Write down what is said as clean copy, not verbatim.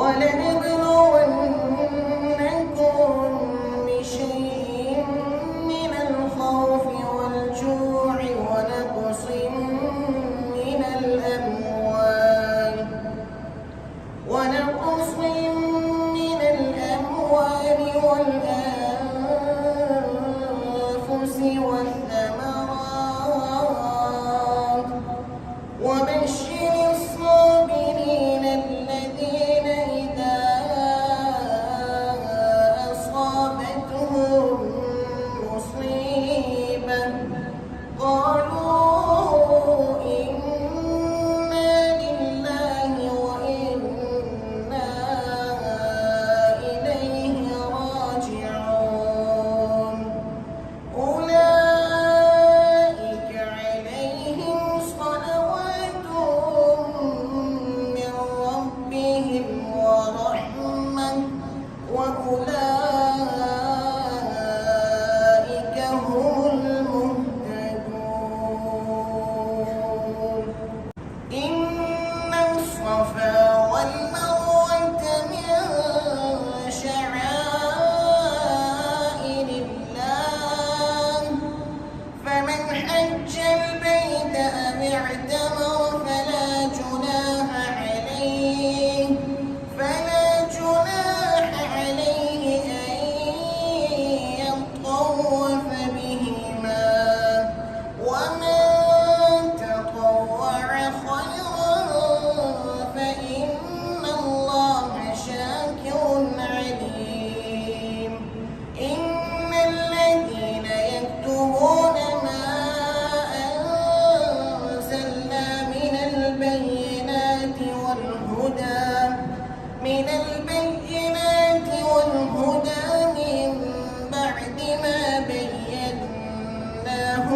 وَلَنَبْلُوَنَّكُم بِشَيْءٍ مِّنَ الْخَوْفِ وَالْجُوعِ وَنَقْصٍ مِّنَ الْأَمْوَالِ وَالْأَنفُسِ وَالثَّمَرَاتِ وَبَشِّرِ الصَّابِرِينَ الَّذِينَ إِذَا أَصَابَتْهُم مُّصِيبَةٌ قَالُوا إِنَّا لِلَّهِ وَإِنَّا إِلَيْهِ رَاجِعُونَ أُولَٰئِكَ عَلَيْهِمْ صَلَوَاتٌ مِّن رَّبِّهِمْ وَرَحْمَةٌ وَأُولَٰئِكَ هُمُ الْمُهْتَدُونَ إِنَّ الصَّفَا وَالْمَرْوَةَ مِن شَعَائِرِ اللَّهِ ۖ فَمَنْ حَجَّ الْبَيْتَ أَوِ اعْتَمَرَ فَلَا جُنَاحَ عَلَيْهِ أَن يَطَّوَّفَ بِهِمَا ۚ وَمَن تَطَوَّعَ خَيْرًا فَإِنَّ اللَّهَ شَاكِرٌ عَلِيمٌ إِنَّ الَّذِينَ يَكْتُمُونَ مَا أَنزَلْنَا مِنَ الْبَيِّنَاتِ وَالْهُدَىٰ مِن بَعْدِ مَا بَيَّنَّاهُ